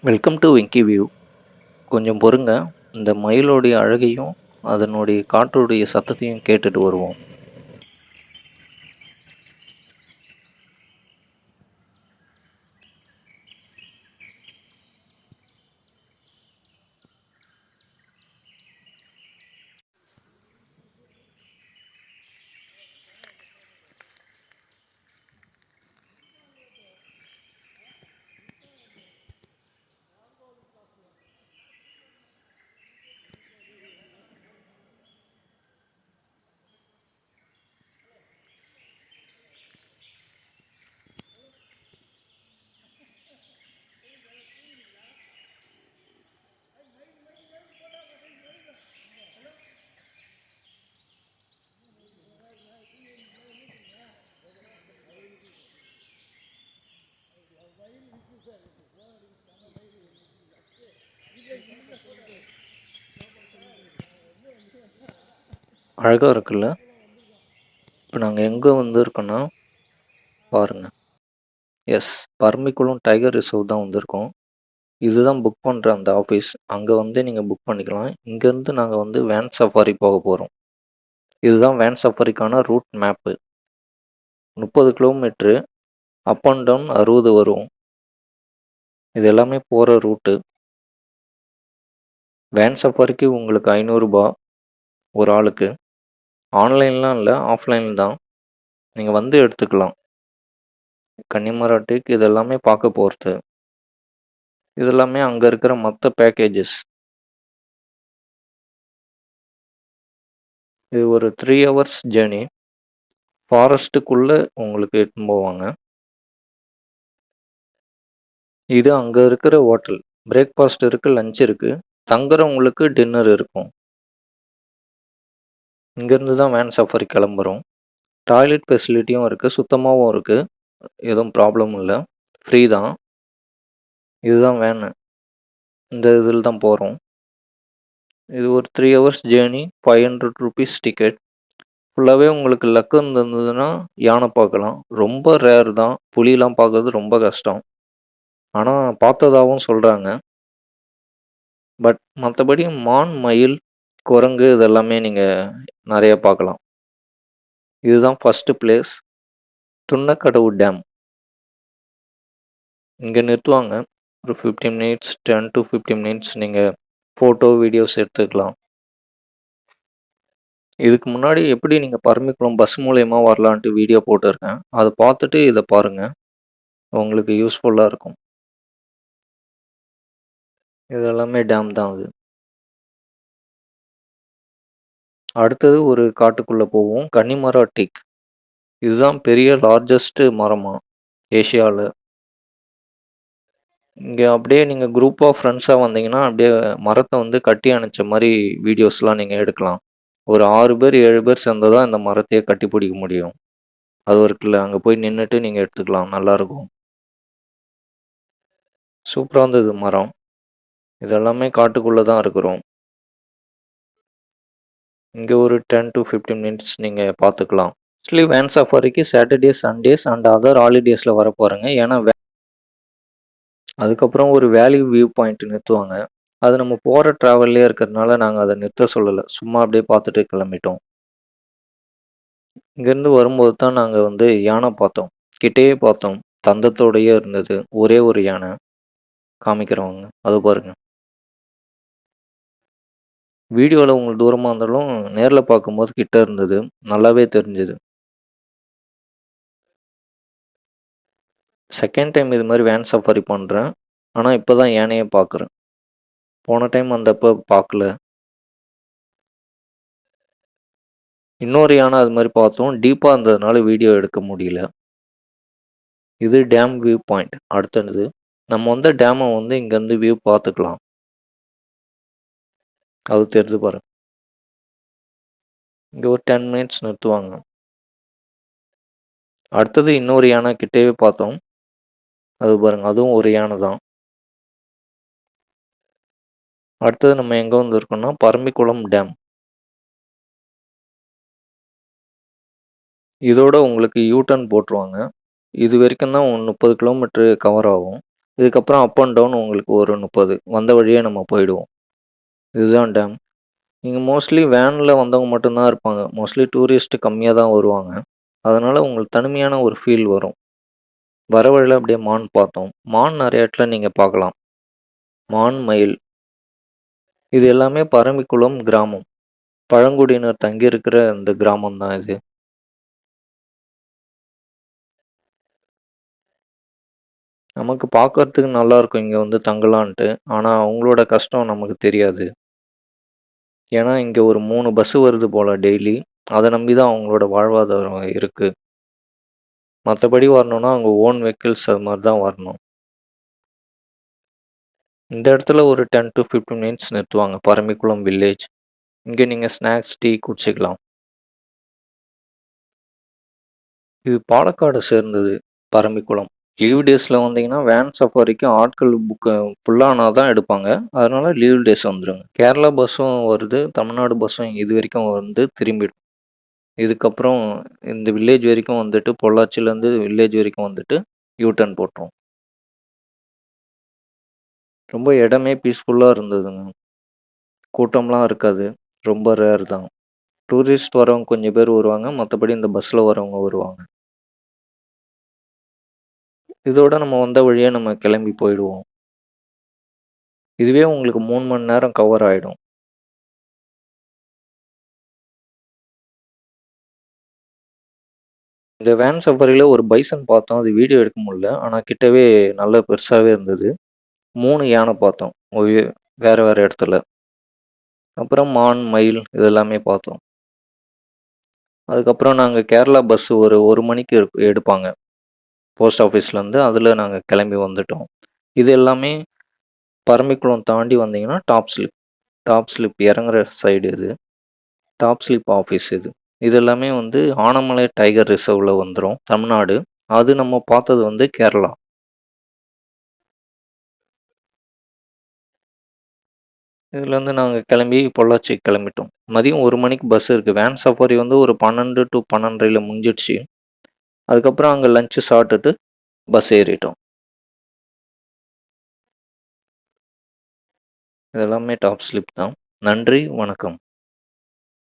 Welcome to விங்கி view. கொஞ்சம் பொறுங்க. இந்த மயிலோடைய அழகையும் அதனுடைய காற்றுடைய சத்தத்தையும் கேட்டுட்டு வருவோம். அழகாக இருக்குல்ல? இப்போ நாங்கள் எங்கே வந்திருக்கோன்னா பாருங்கள். எஸ், பரம்பிக்குளம் டைகர் ரிசர்வ் தான் வந்திருக்கோம். இதுதான் புக் பண்ணுற அந்த ஆஃபீஸ். அங்கே வந்து நீங்கள் புக் பண்ணிக்கலாம். இங்கேருந்து நாங்கள் வந்து வேன் சஃபாரி போக போகிறோம். இதுதான் வேன் சஃபாரிக்கான route map. 30 kilometre, up and down 60 வரும். இது எல்லாமே போகிற ரூட்டு. வேன் சஃபாரிக்கு உங்களுக்கு 500 ரூபா ஒரு ஆளுக்கு. ஆன்லைன்லாம் இல்லை, ஆஃப்லைன் தான். நீங்கள் வந்து எடுத்துக்கலாம். கன்னிமரா டேக் இது எல்லாமே பார்க்க போகிறது. இது எல்லாமே அங்கே இருக்கிற மற்ற பேக்கேஜஸ். இது ஒரு 3 ஹவர்ஸ் ஜேர்னி. ஃபாரஸ்ட்டுக்குள்ளே உங்களுக்கு எடுத்துன்னு போவாங்க. இது அங்கே இருக்கிற ஹோட்டல். பிரேக்ஃபாஸ்ட் இருக்குது, லஞ்ச் இருக்குது. தங்குறவங்களுக்கு டின்னர் இருக்கும். இங்கேருந்து தான் வேன் சஃபாரி கிளம்புறோம். டாய்லெட் ஃபெசிலிட்டியும் இருக்குது, சுத்தமாகவும் இருக்குது. எதுவும் ப்ராப்ளம் இல்லை, ஃப்ரீ தான். இதுதான் வேனு. இந்த இதில் தான் போகிறோம். இது ஒரு 3 ஹவர்ஸ் ஜேர்னி, 500 ருபீஸ் டிக்கெட். ஃபுல்லாகவே உங்களுக்கு லக்கு இருந்ததுன்னா யானை பார்க்கலாம். ரொம்ப ரேர் தான், புலிலாம் பார்க்கறது ரொம்ப கஷ்டம். ஆனால் பார்த்ததாகவும் சொல்கிறாங்க. பட் மற்றபடி மான், மயில், குரங்கு இதெல்லாமே நீங்கள் நிறைய பார்க்கலாம். இதுதான் ஃபஸ்ட்டு பிளேஸ், துன்னக்கடவு டேம். இங்கே நிறுத்துவாங்க. ஒரு 15 மினிட்ஸ், 10 to 15 மினிட்ஸ் நீங்கள் ஃபோட்டோ, வீடியோஸ் எடுத்துக்கலாம். இதுக்கு முன்னாடி எப்படி நீங்கள் பரம்பிக்குளம் பஸ் மூலயமா வரலான்ட்டு வீடியோ போட்டிருக்கேன். அதை பார்த்துட்டு இதை பாருங்கள், உங்களுக்கு யூஸ்ஃபுல்லாக இருக்கும். இது எல்லாமே டேம் தான் அது. அடுத்தது ஒரு காட்டுக்குள்ளே போவோம். கன்னிமரா டீக். இதுதான் பெரிய லார்ஜஸ்ட் மரமா ஏஷியாவில். இங்கே அப்படியே நீங்கள் குரூப் ஆஃப் ஃப்ரெண்ட்ஸாக வந்தீங்கன்னா அப்படியே மரத்தை வந்து கட்டி அணைச்ச மாதிரி வீடியோஸ்லாம் நீங்கள் எடுக்கலாம். ஒரு 6 பேர் 7 பேர் சேர்ந்தால் தான் இந்த மரத்தையே கட்டி பிடிக்க முடியும். அது இருக்குல்ல, அங்கே போய் நின்றுட்டு நீங்கள் எடுத்துக்கலாம், நல்லாயிருக்கும். சூப்பராக இருந்தது மரம். இதெல்லாமே காட்டுக்குள்ளே தான் இருக்கிறோம். இங்கே ஒரு 10 to 15 மினிட்ஸ் நீங்கள் பார்த்துக்கலாம். ஆக்சுவலி வேன் சஃபாரிக்கு சாட்டர்டே, சண்டேஸ் அண்ட் அதர் ஹாலிடேஸில் வர போகிறேங்க. ஏன்னா அதுக்கப்புறம் ஒரு வேலி வியூ பாயிண்ட் நிறுத்துவாங்க. அது நம்ம போகிற ட்ராவல்லே இருக்கிறதுனால நாங்கள் அதை நிறுத்த சொல்லலை, சும்மா அப்படியே பார்த்துட்டு கிளம்பிட்டோம். இங்கேருந்து வரும்போது தான் நாங்கள் வந்து யானை பார்த்தோம். கிட்டேயே பார்த்தோம், தந்தத்தோடையே இருந்தது. ஒரே ஒரு யானை காமிக்கிறவங்க, அது பாருங்க. வீடியோவில் உங்களுக்கு தூரமாக இருந்தாலும் நேரில் பார்க்கும்போது கிட்ட இருந்தது, நல்லாவே தெரிஞ்சுது. செகண்ட் டைம் இது மாதிரி வேன் சஃபாரி பண்ணுறேன். ஆனால் இப்போ தான் யானையை பார்க்குறேன். போன டைம் வந்தப்போ பார்க்கல. இன்னொரு யானை அது மாதிரி பார்த்தோம், டீப்பாக இருந்ததுனால வீடியோ எடுக்க முடியல. இது டேம் வியூ பாயிண்ட். அடுத்தது நம்ம வந்து டேமை வந்து இங்கேருந்து வியூ பார்த்துக்கலாம். அது தெரிஞ்சு பாருங்க. இங்கே ஒரு 10 மினிட்ஸ் நிறுத்துவாங்க. அடுத்தது இன்னொரு யானை கிட்டேயே பார்த்தோம், அது பாருங்க, அதுவும் ஒரு யானை தான். அடுத்தது நம்ம எங்கே வந்திருக்கோம்னா பரம்பிக்குளம் டேம். இதோட உங்களுக்கு யூ டர்ன் போட்டுருவாங்க. இது வரைக்கும் தான் 30 கிலோமீட்டர் கவர் ஆகும். இதுக்கப்புறம் அப் அண்ட் டவுன் உங்களுக்கு ஒரு 30. வந்த வழியே நம்ம போயிடுவோம். இதுதான் டேம். நீங்க மோஸ்ட்லி வேன்ல வந்தவங்க மட்டும் தான் இருப்பாங்க. மோஸ்ட்லி டூரிஸ்ட் கம்மியா தான் வருவாங்க. அதனால உங்களுக்கு தனிமையான ஒரு ஃபீல் வரும். வர வழியில அப்படியே மான் பார்த்தோம். மான் நெறைய இடத்துல நீங்க பார்க்கலாம். மான், மயில் இது எல்லாமே பரம்பிக்குளம் கிராமம். பழங்குடியினர் தங்கியிருக்கிற இந்த கிராமம் தான் இது. நமக்கு பார்க்கறதுக்கு நல்லாருக்கும் இங்க வந்து தங்கலான்ட்டு. ஆனா அவங்களோட கஷ்டம் நமக்கு தெரியாது. ஏன்னா இங்க ஒரு 3 பஸ் வருது போல டெய்லி. அத நம்பி தான் அவங்களோட வாழ்வாதாரம் இருக்கு. மத்தபடி வரணும்னா அவங்க ஓன் வெஹிக்கிள்ஸ் அது மாரி தான் வரணும். இந்த இடத்துல ஒரு 10 டூ 15 மினிட்ஸ் நிறுத்துவாங்க. பரம்பிக்குளம் வில்லேஜ். இங்க நீங்க ஸ்நாக்ஸ், டீ குடிச்சுக்கலாம். இது பாலக்காடு சேர்ந்தது பரம்பிக்குளம். லீவ் டேஸ்ல வந்தீங்கன்னா, வேன் சஃபாரிக்கு ஆட்கள் ஃபுல்லானா தான் எடுப்பாங்க. அதனால லீவ் டேஸ் வந்துருங்க. கேரளா பஸ்ஸும் வருது. தமிழ்நாடு பஸ்ஸும் இதுவரைக்கும் வந்து திரும்பிடும். இதுக்கப்புறம் இந்த வில்லேஜ் வரைக்கும் வந்துட்டு பொள்ளாச்சிலேருந்து வில்லேஜ் வரைக்கும் வந்துட்டு யூ டர்ன் போட்டுரும். ரொம்ப இடமே பீஸ்ஃபுல்லா இருந்ததுங்க. கூட்டம்லாம் இருக்காது. ரொம்ப ரேர் தான். டூரிஸ்ட் வரவங்க கொஞ்சம் பேர் வருவாங்க. மத்தபடி இந்த பஸ்ல வரவங்க வருவாங்க. இதோட நம்ம வந்த வழியா நம்ம கிளம்பி போயிடுவோம். இதுவே உங்களுக்கு 3 மணி நேரம் கவர் ஆயிடும். இந்த வேன் சஃபாரில ஒரு பைசன் பார்த்தோம். அது வீடியோ எடுக்க முடியல. ஆனா கிட்டவே நல்லா பெருசாவே இருந்தது. 3 யானை பார்த்தோம். வேற வேற இடத்துல. அப்புறம் மான், மயில் இதெல்லாமே பார்த்தோம். அதுக்கப்புறம் நாங்க கேரளா பஸ் ஒரு 1 மணிக்கு எடுப்பாங்க. போஸ்ட் ஆஃபீஸ்லேருந்து. அதில நாங்க கிளம்பி வந்துட்டோம். இது எல்லாமே பரம்பிக்குளம் தாண்டி வந்தீங்கன்னா டாப் ஸ்லிப். டாப் ஸ்லிப் இறங்குற சைடு இது. டாப் ஸ்லிப் ஆஃபீஸ் இது. இது எல்லாமே வந்து ஆனமலை டைகர் ரிசர்வ்ல வந்துரும். தமிழ்நாடு. அது நம்ம பார்த்தது வந்து கேரளா. இதுலேருந்து நாங்க கிளம்பி பொள்ளாச்சிக்கு கிளம்பிட்டோம். மதியம் 1 மணிக்கு பஸ் இருக்கு. வேன் சஃபாரி வந்து ஒரு 12 டூ 12:30ல முடிஞ்சிடுச்சு. அதுக்கப்புறம் அங்க லஞ்ச் சாப்பிட்டுட்டு பஸ் ஏறிட்டோம். இது எல்லாமே டாப் ஸ்லிப் தான். நன்றி, வணக்கம்.